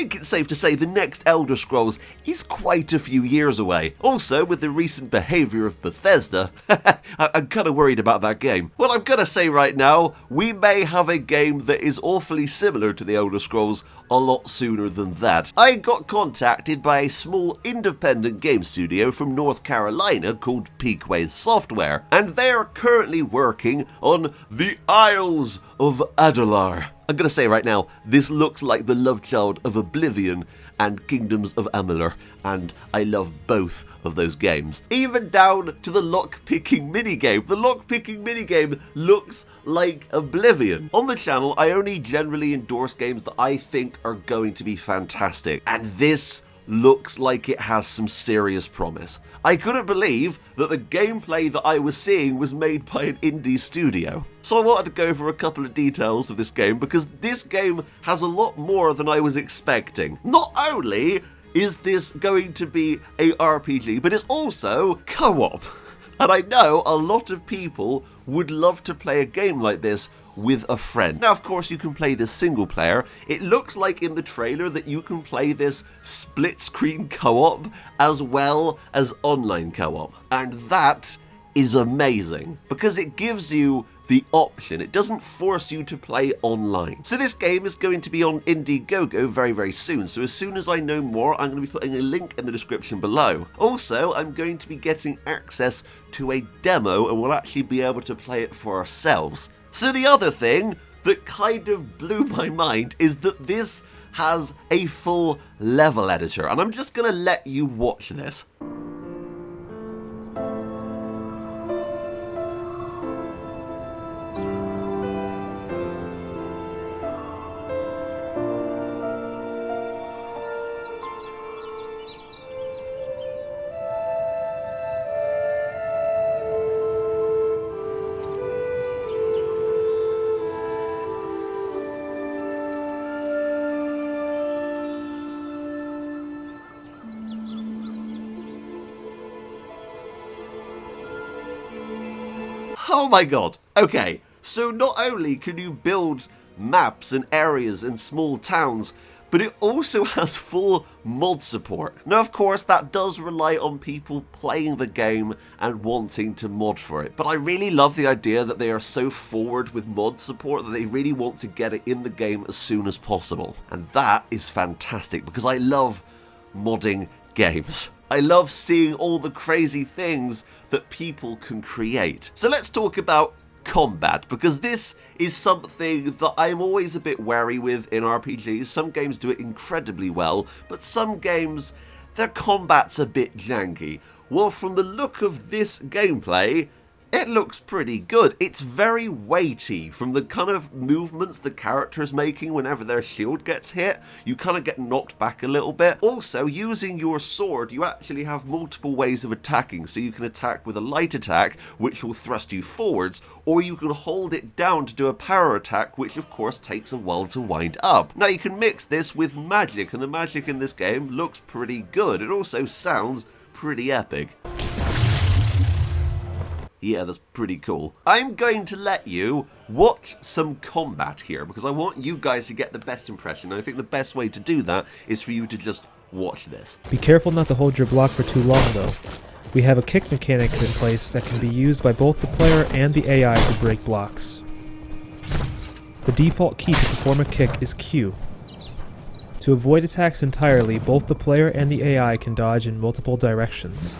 think it's safe to say the next Elder Scrolls is quite a few years away. Also, with the recent behaviour of Bethesda, I'm kind of worried about that game. Well, I'm gonna say right now, we may have a game that is awfully similar to the Elder Scrolls a lot sooner than that. I got contacted by a small independent game studio from North Carolina called Peakways Software, and they are currently working on the Isles of Adalar. I'm gonna say right now, this looks like the love child of Oblivion and Kingdoms of Amalur, and I love both of those games. Even down to the lock-picking minigame. The lock-picking minigame looks like Oblivion. On the channel, I only generally endorse games that I think are going to be fantastic, and this looks like it has some serious promise. I couldn't believe that the gameplay that I was seeing was made by an indie studio. So I wanted to go over a couple of details of this game because this game has a lot more than I was expecting. Not only is this going to be a RPG, but it's also co-op. And I know a lot of people would love to play a game like this with a friend. Now, of course, you can play this single player. It looks like in the trailer that you can play this split-screen co-op as well as online co-op. And that is amazing because it gives you the option. It doesn't force you to play online. So this game is going to be on Indiegogo very, very soon. So as soon as I know more, I'm going to be putting a link in the description below. Also, I'm going to be getting access to a demo and we'll actually be able to play it for ourselves. So the other thing that kind of blew my mind is that this has a full level editor, and I'm just going to let you watch this. Oh my god. Okay, so not only can you build maps and areas and small towns, but it also has full mod support. Now, of course, that does rely on people playing the game and wanting to mod for it, but I really love the idea that they are so forward with mod support that they really want to get it in the game as soon as possible. And that is fantastic because I love modding games. I love seeing all the crazy things that people can create. So let's talk about combat, because this is something that I'm always a bit wary with in RPGs. Some games do it incredibly well, but some games, their combat's a bit janky. Well, from the look of this gameplay, it looks pretty good. It's very weighty from the kind of movements the character's making whenever their shield gets hit. You kind of get knocked back a little bit. Also, using your sword, you actually have multiple ways of attacking. So you can attack with a light attack, which will thrust you forwards, or you can hold it down to do a power attack, which of course takes a while to wind up. Now you can mix this with magic, and the magic in this game looks pretty good. It also sounds pretty epic. Yeah, that's pretty cool. I'm going to let you watch some combat here because I want you guys to get the best impression. And I think the best way to do that is for you to just watch this. Be careful not to hold your block for too long though. We have a kick mechanic in place that can be used by both the player and the AI to break blocks. The default key to perform a kick is Q. To avoid attacks entirely, both the player and the AI can dodge in multiple directions.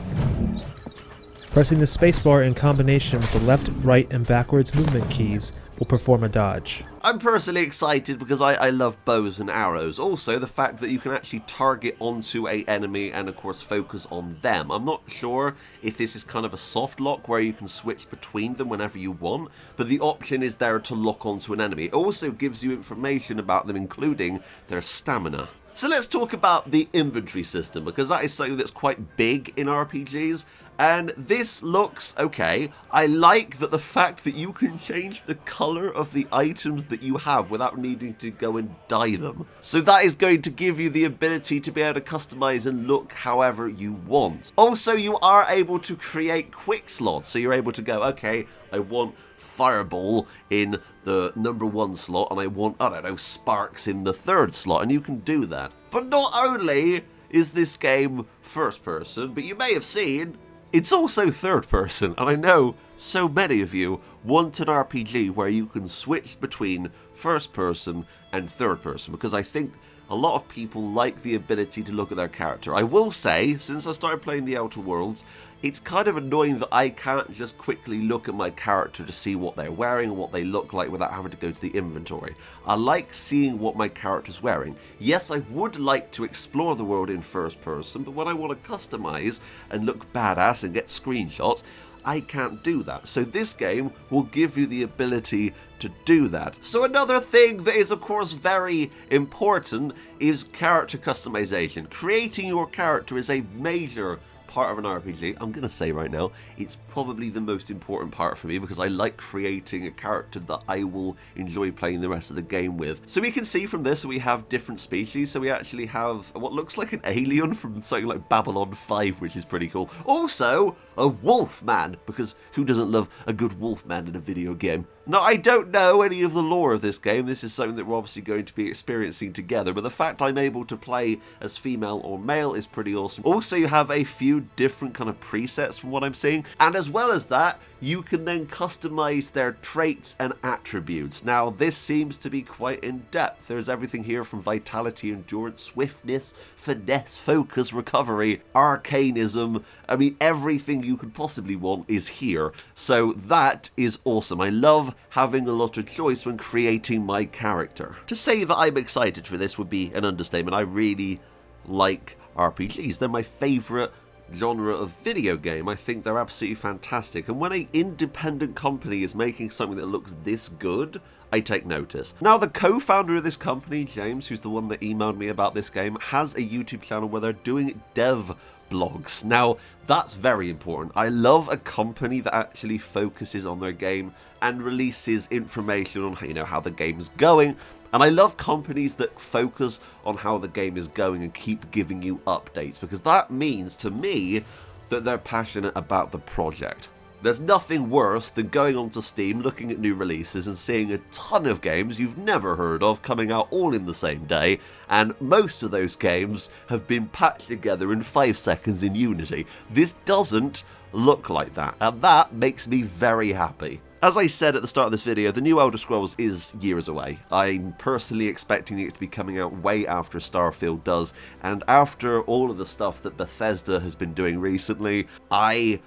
Pressing the spacebar in combination with the left, right, and backwards movement keys will perform a dodge. I'm personally excited because I love bows and arrows. Also, the fact that you can actually target onto an enemy and of course focus on them. I'm not sure if this is kind of a soft lock where you can switch between them whenever you want, but the option is there to lock onto an enemy. It also gives you information about them, including their stamina. So let's talk about the inventory system, because that is something that's quite big in RPGs, And this looks okay. I like that the fact that you can change the color of the items that you have without needing to go and dye them. So that is going to give you the ability to be able to customize and look however you want. Also, you are able to create quick slots. So you're able to go, okay, I want Fireball in the number 1 slot, and I want, I don't know, Sparks in the 3rd slot, and you can do that. But not only is this game first person, but you may have seen it's also third person, and I know so many of you want an RPG where you can switch between first person and third person, because I think a lot of people like the ability to look at their character. I will say, since I started playing the Outer Worlds, it's kind of annoying that I can't just quickly look at my character to see what they're wearing and what they look like without having to go to the inventory. I like seeing what my character's wearing. Yes, I would like to explore the world in first person, but when I want to customize and look badass and get screenshots, I can't do that. So this game will give you the ability to do that. So another thing that is of course very important is character customization. Creating your character is a major part of an RPG. I'm going to say right now, it's probably the most important part for me because I like creating a character that I will enjoy playing the rest of the game with. So we can see from this we have different species. So we actually have what looks like an alien from something like Babylon 5, which is pretty cool. Also, a wolf man, because who doesn't love a good wolf man in a video game? Now, I don't know any of the lore of this game. This is something that we're obviously going to be experiencing together, but the fact I'm able to play as female or male is pretty awesome. Also, you have a few different kind of presets from what I'm seeing, and as well as that, you can then customize their traits and attributes. Now, this seems to be quite in-depth. There's everything here from vitality, endurance, swiftness, finesse, focus, recovery, arcanism. I mean, everything you could possibly want is here. So that is awesome. I love having a lot of choice when creating my character. To say that I'm excited for this would be an understatement. I really like RPGs. They're my favorite genre of video game. I think they're absolutely fantastic, and when an independent company is making something that looks this good, I take notice. Now, the co-founder of this company, James, who's the one that emailed me about this game, has a YouTube channel where they're doing dev blogs. Now, that's very important. I love a company that actually focuses on their game and releases information on how the game's going. And I love companies that focus on how the game is going and keep giving you updates, because that means to me that they're passionate about the project. There's nothing worse than going onto Steam, looking at new releases and seeing a ton of games you've never heard of coming out all in the same day, and most of those games have been patched together in 5 seconds in Unity. This doesn't look like that, and that makes me very happy. As I said at the start of this video, the new Elder Scrolls is years away. I'm personally expecting it to be coming out way after Starfield does, and after all of the stuff that Bethesda has been doing recently, I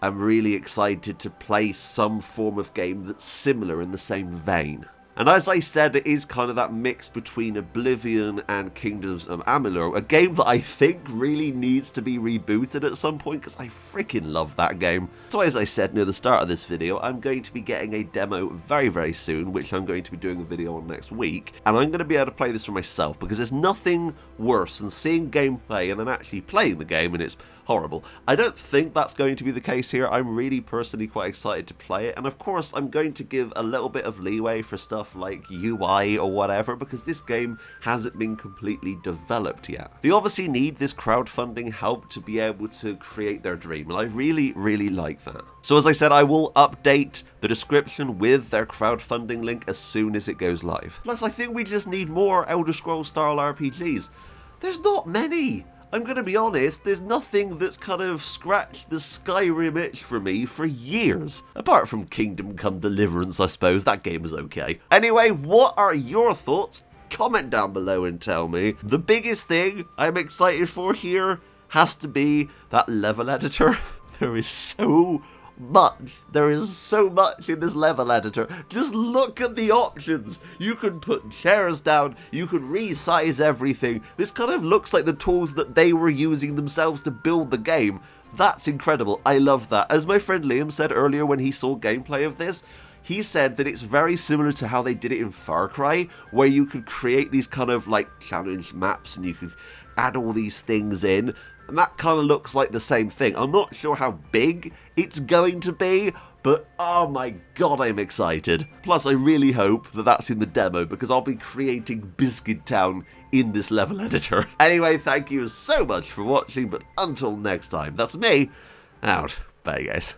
am really excited to play some form of game that's similar in the same vein. And as I said, it is kind of that mix between Oblivion and Kingdoms of Amalur, a game that I think really needs to be rebooted at some point, because I freaking love that game. So as I said near the start of this video, I'm going to be getting a demo very, very soon, which I'm going to be doing a video on next week, and I'm going to be able to play this for myself, because there's nothing worse than seeing gameplay and then actually playing the game and it's horrible. I don't think that's going to be the case here. I'm really personally quite excited to play it, and of course I'm going to give a little bit of leeway for stuff like UI or whatever, because this game hasn't been completely developed yet. They obviously need this crowdfunding help to be able to create their dream, and I really, really like that. So as I said, I will update the description with their crowdfunding link as soon as it goes live. Plus, I think we just need more Elder Scrolls style RPGs. There's not many. I'm going to be honest, there's nothing that's kind of scratched the Skyrim itch for me for years. Apart from Kingdom Come Deliverance, I suppose. That game is okay. Anyway, what are your thoughts? Comment down below and tell me. The biggest thing I'm excited for here has to be that level editor. There is so much in this level editor. Just look at the options. You can put chairs down, you can resize everything. This kind of looks like the tools that they were using themselves to build the game. That's incredible. I love that. As my friend Liam said earlier when he saw gameplay of this, he said that it's very similar to how they did it in Far Cry, where you could create these kind of like challenge maps and you could add all these things in, and that kind of looks like the same thing. I'm not sure how big it's going to be, but oh my god, I'm excited. Plus, I really hope that that's in the demo, because I'll be creating Biscuit Town in this level editor. Anyway, thank you so much for watching, but until next time, that's me, out. Bye, guys.